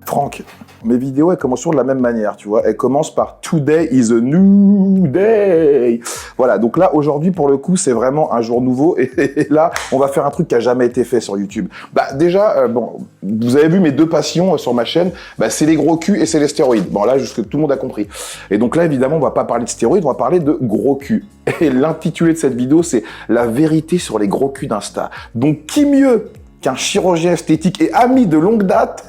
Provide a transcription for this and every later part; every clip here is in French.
Franck, mes vidéos, elles commencent toujours de la même manière, tu vois. Elles commencent par « Today is a new day ». Voilà, donc là, aujourd'hui, pour le coup, c'est vraiment un jour nouveau. Et là, on va faire un truc qui a jamais été fait sur YouTube. Bah déjà, bon, vous avez vu mes deux passions sur ma chaîne, bah, c'est les gros culs et c'est les stéroïdes. Bon, là, jusque tout le monde a compris. Et donc là, évidemment, on va pas parler de stéroïdes, on va parler de gros culs. Et l'intitulé de cette vidéo, c'est « La vérité sur les gros culs d'Insta ». Donc, qui mieux qu'un chirurgien esthétique et ami de longue date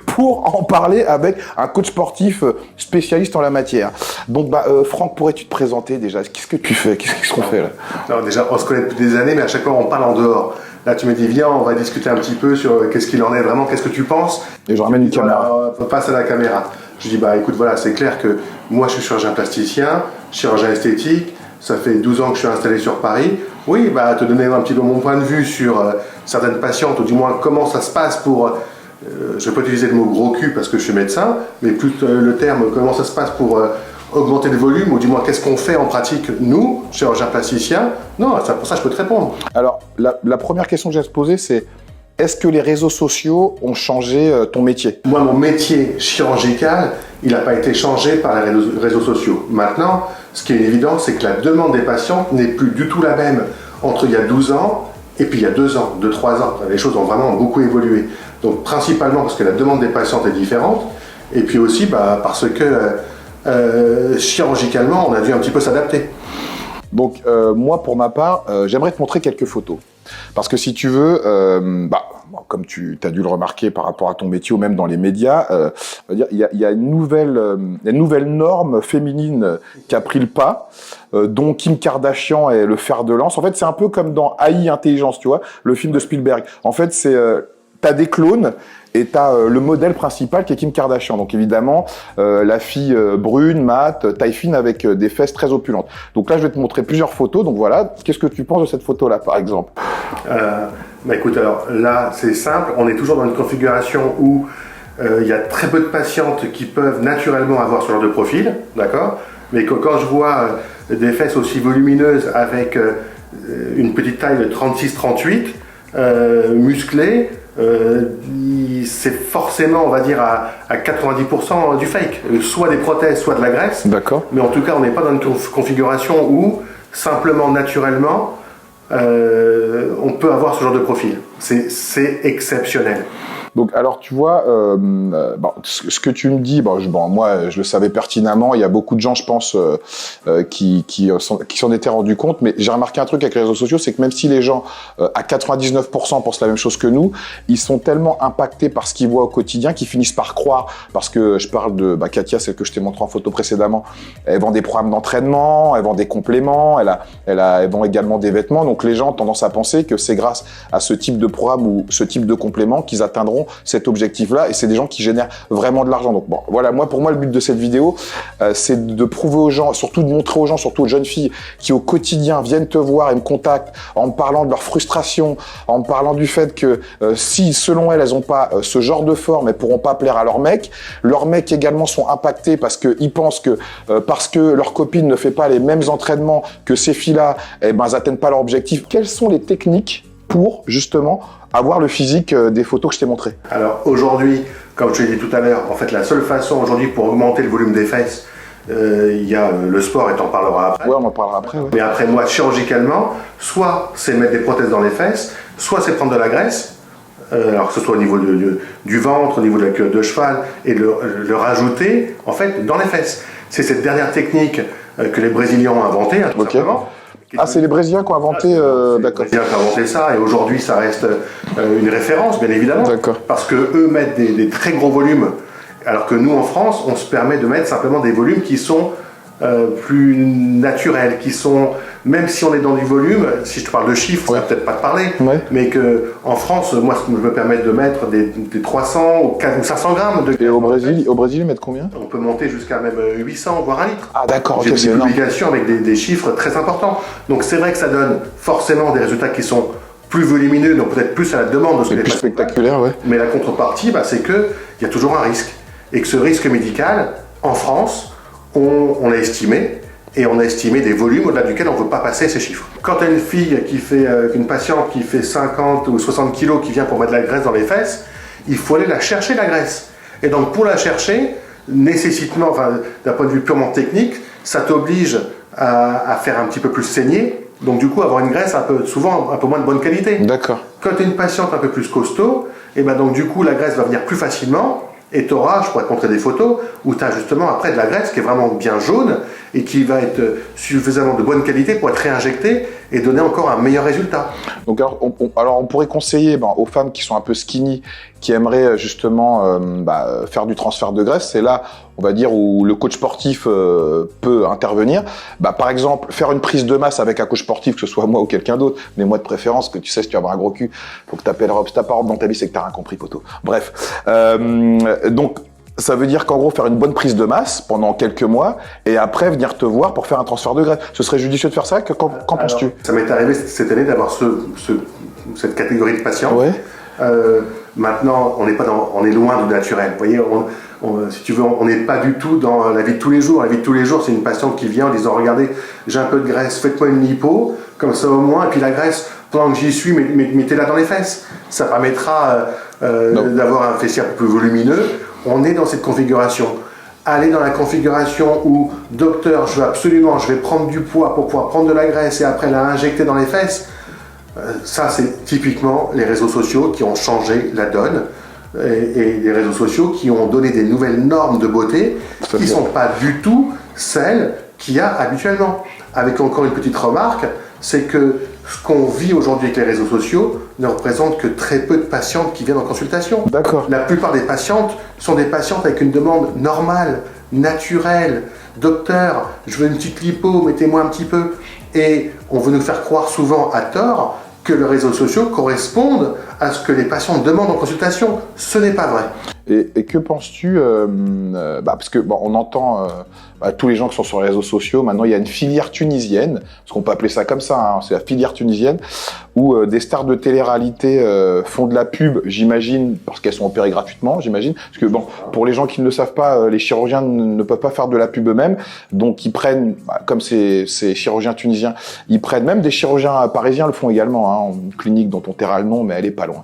pour en parler avec un coach sportif spécialiste en la matière. Donc, Franck, pourrais-tu te présenter déjà? Qu'est-ce que tu fais? Qu'est-ce qu'on fait là? Alors déjà, on se connaît depuis des années, mais à chaque fois, on parle en dehors. Là, tu me dis, viens, on va discuter un petit peu sur qu'est-ce qu'il en est vraiment, qu'est-ce que tu penses. Et je ramène une caméra. Passe à la caméra. Je dis, bah écoute, voilà, c'est clair que moi, je suis chirurgien plasticien, chirurgien esthétique. Ça fait 12 ans que je suis installé sur Paris. Oui, bah, te donner un petit peu mon point de vue sur certaines patientes, ou du moins comment ça se passe pour... je ne vais pas utiliser le mot gros cul parce que je suis médecin, mais plus le terme comment ça se passe pour augmenter le volume, ou du moins qu'est-ce qu'on fait en pratique, nous, chirurgiens plasticiens. Non, pour ça, je peux te répondre. Alors, la première question que j'ai à te poser, c'est est-ce que les réseaux sociaux ont changé ton métier? Moi, mon métier chirurgical, il n'a pas été changé par les réseaux sociaux. Maintenant, ce qui est évident, c'est que la demande des patients n'est plus du tout la même entre il y a 12 ans et puis il y a 2 ans, 2-3 ans. Les choses ont vraiment beaucoup évolué. Donc, principalement parce que la demande des patientes est différente, et puis aussi parce que chirurgicalement, on a dû un petit peu s'adapter. Donc, moi, pour ma part, j'aimerais te montrer quelques photos. Parce que si tu veux, comme tu as dû le remarquer par rapport à ton métier ou même dans les médias, il y a une nouvelle norme féminine qui a pris le pas, dont Kim Kardashian est le fer de lance. En fait, c'est un peu comme dans AI Intelligence, tu vois, le film de Spielberg. En fait, c'est t'as des clones et t'as le modèle principal qui est Kim Kardashian. Donc évidemment, la fille brune, mate, taille fine avec des fesses très opulentes. Donc là, je vais te montrer plusieurs photos. Donc voilà, qu'est-ce que tu penses de cette photo-là, par exemple? Écoute, alors là, c'est simple. On est toujours dans une configuration où il y a très peu de patientes qui peuvent naturellement avoir ce genre de profil, d'accord? Mais quand je vois des fesses aussi volumineuses avec une petite taille de 36-38, musclées, c'est forcément, on va dire, à 90% du fake. Soit des prothèses, soit de la graisse. D'accord. Mais en tout cas, on n'est pas dans une configuration où, simplement, naturellement, on peut avoir ce genre de profil. C'est exceptionnel. Donc, alors, tu vois, ce que tu me dis, moi, je le savais pertinemment. Il y a beaucoup de gens, je pense, qui s'en étaient rendus compte. Mais j'ai remarqué un truc avec les réseaux sociaux, c'est que même si les gens, à 99%, pensent la même chose que nous, ils sont tellement impactés par ce qu'ils voient au quotidien qu'ils finissent par croire. Parce que je parle de Katia, celle que je t'ai montré en photo précédemment. Elle vend des programmes d'entraînement, elle vend des compléments, elle vend également des vêtements. Donc, les gens ont tendance à penser que c'est grâce à ce type de programme ou ce type de complément qu'ils atteindront cet objectif-là, et c'est des gens qui génèrent vraiment de l'argent. Donc bon, voilà, pour moi, le but de cette vidéo, c'est de prouver aux gens, surtout de montrer aux gens, surtout aux jeunes filles qui au quotidien viennent te voir et me contactent en me parlant de leur frustration, en me parlant du fait que si, selon elles n'ont pas ce genre de forme, elles pourront pas plaire à leurs mecs également sont impactés parce qu'ils pensent que parce que leur copine ne fait pas les mêmes entraînements que ces filles-là, elles n'atteignent pas leur objectif. Quelles sont les techniques pour, justement, avoir le physique des photos que je t'ai montrées? Alors aujourd'hui, comme je l'ai dit tout à l'heure, en fait la seule façon aujourd'hui pour augmenter le volume des fesses, il y a le sport, et t'en parleras après. Ouais, on en parlera après. Ouais. Mais après moi, chirurgicalement, soit c'est mettre des prothèses dans les fesses, soit c'est prendre de la graisse, alors que ce soit au niveau du ventre, au niveau de la queue de cheval, et le rajouter en fait dans les fesses. C'est cette dernière technique que les Brésiliens ont inventée, tout simplement. Ah, c'est les Brésiliens qui ont inventé, d'accord. Les Brésiliens qui ont inventé ça, et aujourd'hui ça reste une référence, bien évidemment. D'accord. Parce que eux mettent des très gros volumes, alors que nous en France, on se permet de mettre simplement des volumes qui sont plus naturels, qui sont, même si on est dans du volume, si je te parle de chiffres, ça va peut-être pas te parler, mais que en France, moi, je me permets de mettre des 300 ou 500 grammes. Et au Brésil, ils mettent combien? On peut monter jusqu'à même 800, voire 1 litre. Ah d'accord, J'ai des publications avec des chiffres très importants. Donc c'est vrai que ça donne forcément des résultats qui sont plus volumineux, donc peut-être plus à la demande de ce que plus spectaculaire, ouais. Mais la contrepartie, c'est qu'il y a toujours un risque. Et que ce risque médical, en France, on a estimé, et on a estimé des volumes au-delà duquel on ne veut pas passer ces chiffres. Quand tu as une fille une patiente qui fait 50 ou 60 kilos qui vient pour mettre de la graisse dans les fesses, il faut aller la chercher, la graisse. Et donc pour la chercher, nécessitement, d'un point de vue purement technique, ça t'oblige à faire un petit peu plus saigner, donc du coup avoir une graisse souvent un peu moins de bonne qualité. D'accord. Quand tu es une patiente un peu plus costaud, et ben donc du coup la graisse va venir plus facilement, et tu auras, je pourrais te montrer des photos, où tu as justement après de la graisse qui est vraiment bien jaune, et qui va être suffisamment de bonne qualité pour être réinjectée et donner encore un meilleur résultat. Donc alors on pourrait conseiller aux femmes qui sont un peu skinny, qui aimeraient justement faire du transfert de graisse, c'est là, on va dire, où le coach sportif peut intervenir. Par exemple, faire une prise de masse avec un coach sportif, que ce soit moi ou quelqu'un d'autre, mais moi de préférence, que tu sais, si tu vas avoir un gros cul, faut que tu appelles Rob, si t'as pas Rob dans ta vie, c'est que t'as rien compris, poteau. Bref, donc ça veut dire qu'en gros, faire une bonne prise de masse pendant quelques mois et après venir te voir pour faire un transfert de graisse. Ce serait judicieux de faire ça? Qu'en penses-tu? Ça m'est arrivé cette année d'avoir cette catégorie de patients. Ouais. Maintenant, on est loin du naturel. Vous voyez, si tu veux, on n'est pas du tout dans la vie de tous les jours. La vie de tous les jours, c'est une patiente qui vient en disant, regardez, j'ai un peu de graisse, faites-moi une lipo, comme ça au moins, et puis la graisse, pendant que j'y suis, mettez-la dans les fesses. Ça permettra d'avoir un fessier un peu plus volumineux. On est dans cette configuration. Aller dans la configuration où, docteur, je vais prendre du poids pour pouvoir prendre de la graisse et après la injecter dans les fesses, ça c'est typiquement les réseaux sociaux qui ont changé la donne et les réseaux sociaux qui ont donné des nouvelles normes de beauté qui ne sont pas du tout celles qu'il y a habituellement. Avec encore une petite remarque, c'est que ce qu'on vit aujourd'hui avec les réseaux sociaux ne représente que très peu de patientes qui viennent en consultation. D'accord. La plupart des patientes sont des patientes avec une demande normale, naturelle. Docteur, je veux une petite lipo, mettez-moi un petit peu. Et on veut nous faire croire souvent à tort que les réseaux sociaux correspondent à ce que les patients demandent en consultation. Ce n'est pas vrai. Et que penses-tu parce que on entend tous les gens qui sont sur les réseaux sociaux, maintenant il y a une filière tunisienne, parce qu'on peut appeler ça comme ça, c'est la filière tunisienne, où des stars de télé-réalité font de la pub, j'imagine, parce qu'elles sont opérées gratuitement, j'imagine, parce que pour les gens qui ne le savent pas, les chirurgiens ne peuvent pas faire de la pub eux-mêmes, donc ils prennent, comme ces chirurgiens tunisiens, ils prennent, même des chirurgiens parisiens le font également, une clinique dont on taira le nom, mais elle est pas loin.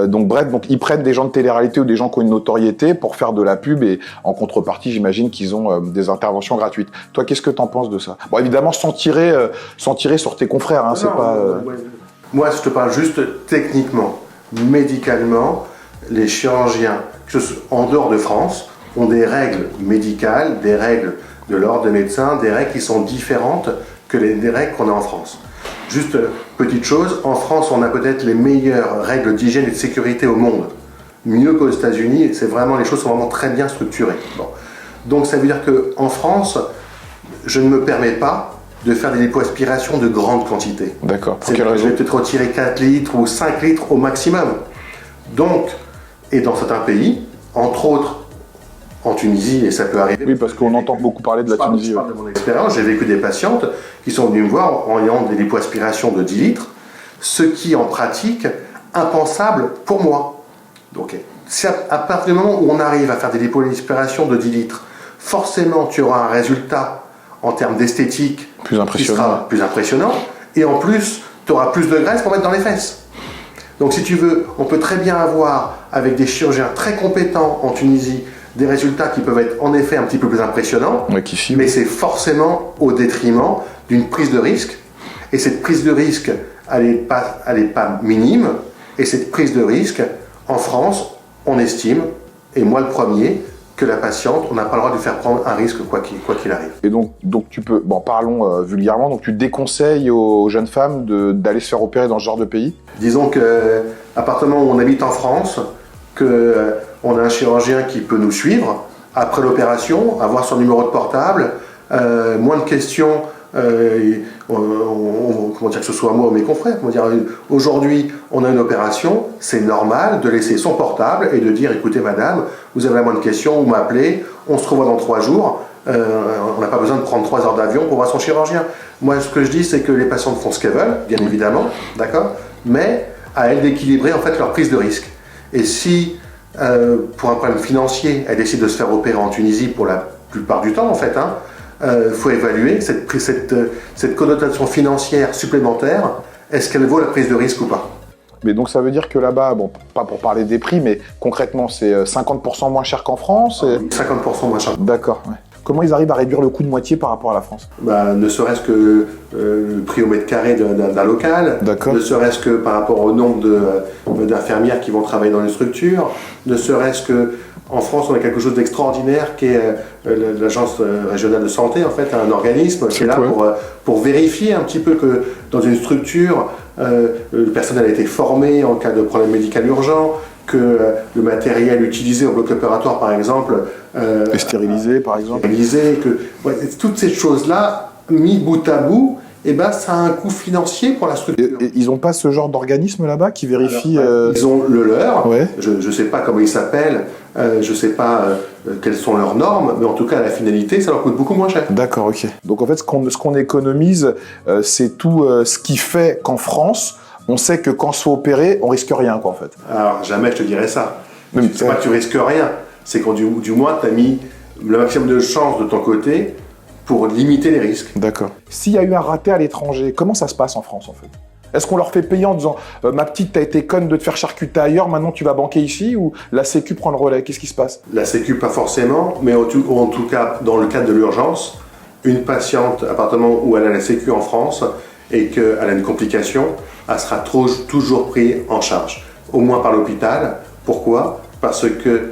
Donc ils prennent des gens de télé-réalité ou des gens qui ont une notoriété pour faire de la pub, et en contrepartie, j'imagine qu'ils ont des interventions gratuites. Toi, qu'est-ce que t'en penses de ça? Bon, évidemment, sans tirer sur tes confrères, c'est pas... Moi, je te parle juste techniquement, médicalement, les chirurgiens, en dehors de France, ont des règles médicales, des règles de l'ordre des médecins, des règles qui sont différentes que des règles qu'on a en France. Juste, petite chose, en France, on a peut-être les meilleures règles d'hygiène et de sécurité au monde. Mieux qu'aux États-Unis, les choses sont vraiment très bien structurées. Bon. Donc ça veut dire qu'en France, je ne me permets pas de faire des lipoaspirations de grande quantité. D'accord. Pour quelle raison? Je vais peut-être retirer 4 litres ou 5 litres au maximum. Donc, et dans certains pays, entre autres en Tunisie, et ça peut arriver. Oui, parce qu'on entend beaucoup parler de la Tunisie. Je parle de mon expérience, j'ai vécu des patientes qui sont venues me voir en ayant des lipoaspirations de 10 litres, ce qui en pratique, impensable pour moi. Donc, à partir du moment où on arrive à faire des lipoaspirations de 10 litres, forcément tu auras un résultat en termes d'esthétique qui sera plus impressionnant, et en plus tu auras plus de graisse pour mettre dans les fesses. Donc si tu veux, on peut très bien avoir avec des chirurgiens très compétents en Tunisie des résultats qui peuvent être en effet un petit peu plus impressionnants, mais c'est forcément au détriment d'une prise de risque, et cette prise de risque elle est pas minime, et cette prise de risque en France, on estime, et moi le premier, que la patiente, on n'a pas le droit de lui faire prendre un risque quoi qu'il arrive. Et donc tu peux, parlons vulgairement, donc tu déconseilles aux jeunes femmes d'aller se faire opérer dans ce genre de pays? Disons qu'à partir du moment où on habite en France, qu'on a un chirurgien qui peut nous suivre, après l'opération, avoir son numéro de portable, moins de questions, comment dire, que ce soit moi ou mes confrères, on va dire, aujourd'hui on a une opération, c'est normal de laisser son portable et de dire écoutez madame, vous avez la moindre question, vous m'appelez, on se revoit dans 3 jours, on n'a pas besoin de prendre 3 heures d'avion pour voir son chirurgien. Moi ce que je dis c'est que les patientes font ce qu'elles veulent, bien évidemment, d'accord, mais à elles d'équilibrer en fait leur prise de risque. Et si pour un problème financier, elles décident de se faire opérer en Tunisie pour la plupart du temps en fait, faut évaluer cette connotation financière supplémentaire, est-ce qu'elle vaut la prise de risque ou pas? Mais donc ça veut dire que là-bas, bon, pas pour parler des prix, mais concrètement, c'est 50% moins cher qu'en France 50% moins cher. D'accord. Ouais. Comment ils arrivent à réduire le coût de moitié par rapport à la France? Ne serait-ce que le prix au mètre carré d'un local, ne serait-ce que par rapport au nombre d'infirmières qui vont travailler dans les structures, ne serait-ce que en France, on a quelque chose d'extraordinaire qui est l'Agence régionale de santé, en fait, un organisme qui est là pour vérifier un petit peu que dans une structure, le personnel a été formé en cas de problème médical urgent, que le matériel utilisé au bloc opératoire, par exemple, est stérilisé, par exemple. Stérilisé, toutes ces choses-là, mis bout à bout, eh ben, ça a un coût financier pour la structure. Et ils n'ont pas ce genre d'organisme là-bas qui vérifie Ils ont le leur, ouais. Je ne sais pas comment ils s'appellent, je ne sais pas quelles sont leurs normes, mais en tout cas, la finalité, ça leur coûte beaucoup moins cher. D'accord, ok. Donc en fait, ce qu'on économise, c'est tout ce qui fait qu'en France, on sait que quand on se fait opérer, on risque rien, quoi, en fait. Alors, jamais je te dirais ça. C'est pas que tu risques rien, c'est que du moins, tu as mis le maximum de chances de ton côté pour limiter les risques. D'accord. S'il y a eu un raté à l'étranger, comment ça se passe en France, en fait? Est-ce qu'on leur fait payer en disant ma petite, t'as été conne de te faire charcuter ailleurs, maintenant tu vas banquer ici, ou la Sécu prend le relais? Qu'est-ce qui se passe? La Sécu, pas forcément, mais en tout cas, dans le cadre de l'urgence, une patiente, à partir du moment où elle a la Sécu en France et qu'elle a une complication, elle sera toujours prise en charge, au moins par l'hôpital. Pourquoi? Parce que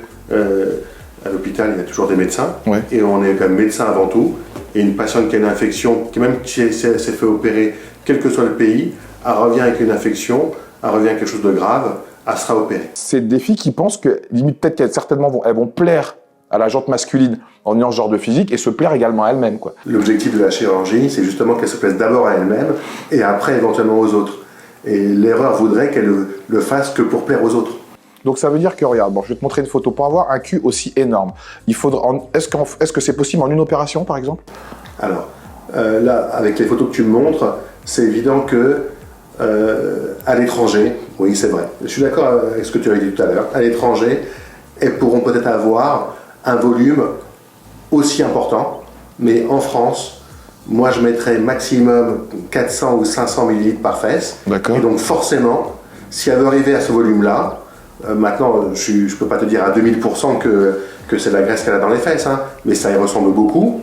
à l'hôpital, il y a toujours des médecins, ouais. Et on est quand même médecin avant tout. Et une patiente qui a une infection, même si s'est fait opérer, quel que soit le pays, elle revient avec une infection, elle revient avec quelque chose de grave, elle sera opérée. C'est des filles qui pensent que, limite, peut-être qu'elles certainement elles vont plaire à la jante masculine en ayant ce genre de physique et se plaire également à elles-mêmes, quoi. L'objectif de la chirurgie, c'est justement qu'elle se plaise d'abord à elle-même et après éventuellement aux autres. Et l'erreur voudrait qu'elle le fasse que pour plaire aux autres. Donc ça veut dire que, regarde, bon, je vais te montrer une photo. Pour avoir un cul aussi énorme, est-ce que c'est possible en une opération, par exemple? Alors, là, avec les photos que tu me montres, c'est évident que à l'étranger, oui, c'est vrai. Je suis d'accord avec ce que tu as dit tout à l'heure. À l'étranger, elles pourront peut-être avoir un volume aussi important, mais en France, moi, je mettrais maximum 400 ou 500 millilitres par fesse. D'accord. Et donc, forcément, si elle veut arriver à ce volume-là, maintenant, je ne peux pas te dire à 2000% que c'est de la graisse qu'elle a dans les fesses, hein, mais ça y ressemble beaucoup.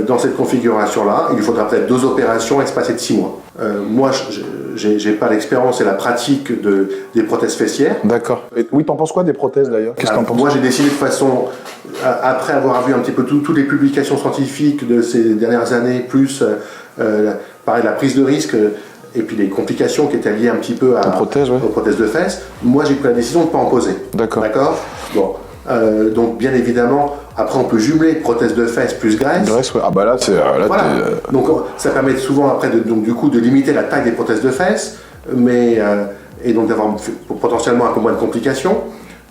Dans cette configuration-là, il lui faudra peut-être 2 opérations espacées de 6 mois. Moi, j'ai pas l'expérience et la pratique des prothèses fessières. D'accord. Oui, t'en penses quoi des prothèses d'ailleurs? Qu'est-ce que t'en penses? Moi, j'ai décidé de façon, après avoir vu un petit peu toutes les publications scientifiques de ces dernières années, plus pareil, la prise de risque et puis les complications qui étaient liées un petit peu aux prothèses de fesses, moi j'ai pris la décision de ne pas en poser. D'accord. Bon. Donc bien évidemment, après on peut jumeler prothèse de fesses plus graisse. Graisse, ouais. Ah bah là, c'est... voilà. Donc ça permet souvent après du coup de limiter la taille des prothèses de fesses, mais, et donc d'avoir potentiellement un peu moins de complications.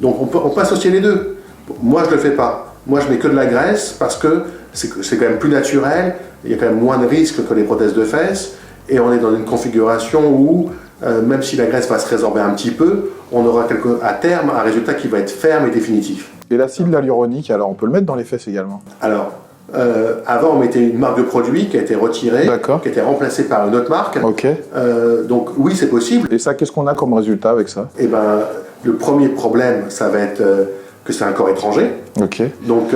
Donc on peut associer les deux. Moi je le fais pas. Moi je mets que de la graisse parce que c'est quand même plus naturel, il y a quand même moins de risques que les prothèses de fesses. Et on est dans une configuration où, même si la graisse va se résorber un petit peu, on aura à terme un résultat qui va être ferme et définitif. Et l'acide hyaluronique, alors on peut le mettre dans les fesses également? Alors, avant on mettait une marque de produit qui a été retirée, qui a été remplacée par une autre marque. Ok. Donc oui, c'est possible. Et ça, qu'est-ce qu'on a comme résultat avec ça? Eh ben, le premier problème, ça va être que c'est un corps étranger. Ok. Donc,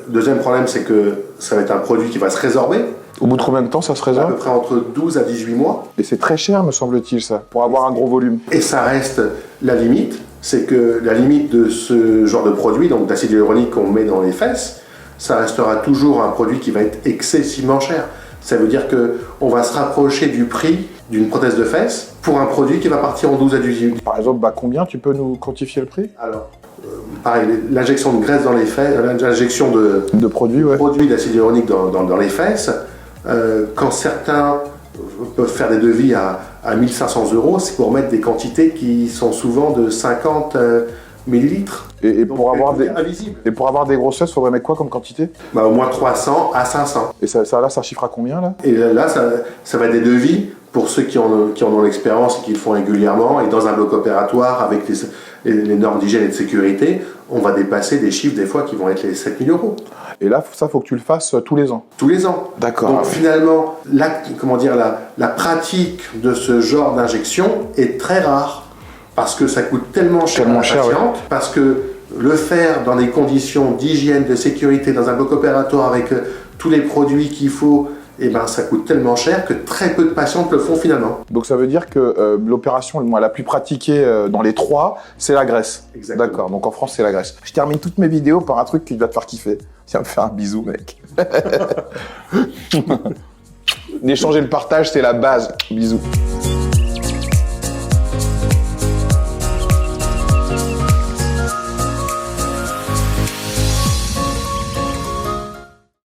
deuxième problème, c'est que ça va être un produit qui va se résorber. Au bout de combien de temps ça se résorbe? À peu près entre 12 à 18 mois. Et c'est très cher, me semble-t-il, ça, pour avoir un gros volume. Et ça reste la limite, c'est que la limite de ce genre de produit, donc d'acide hyaluronique qu'on met dans les fesses, ça restera toujours un produit qui va être excessivement cher. Ça veut dire qu'on va se rapprocher du prix d'une prothèse de fesses pour un produit qui va partir en 12 à 18 mois. Par exemple, combien? Tu peux nous quantifier le prix? Alors, pareil, l'injection de graisse dans les fesses, l'injection de produits d'acide hyaluronique dans les fesses, quand certains peuvent faire des devis à 1500 €, c'est pour mettre des quantités qui sont souvent de 50 millilitres. Et pour avoir des grossesses, il faudrait mettre quoi comme quantité? Au moins 300 à 500. Et ça chiffre à combien là? Et là, ça va être des devis pour ceux qui en ont l'expérience et qui le font régulièrement. Et dans un bloc opératoire, avec les normes d'hygiène et de sécurité, on va dépasser des chiffres des fois qui vont être les 7 000 €. Et là, ça, faut que tu le fasses tous les ans? Tous les ans. D'accord. Donc finalement, la pratique de ce genre d'injection est très rare. parce que ça coûte tellement cher Tellement à la cher, patiente, parce que le faire dans des conditions d'hygiène, de sécurité, dans un bloc opératoire avec tous les produits qu'il faut, eh ben, ça coûte tellement cher que très peu de patientes le font finalement. Donc ça veut dire que l'opération la plus pratiquée dans les 3, c'est la graisse. Exactement. D'accord, donc en France, c'est la graisse. Je termine toutes mes vidéos par un truc qui va te faire kiffer. Viens me faire un bisou, mec. D'échanger le partage, c'est la base. Bisous.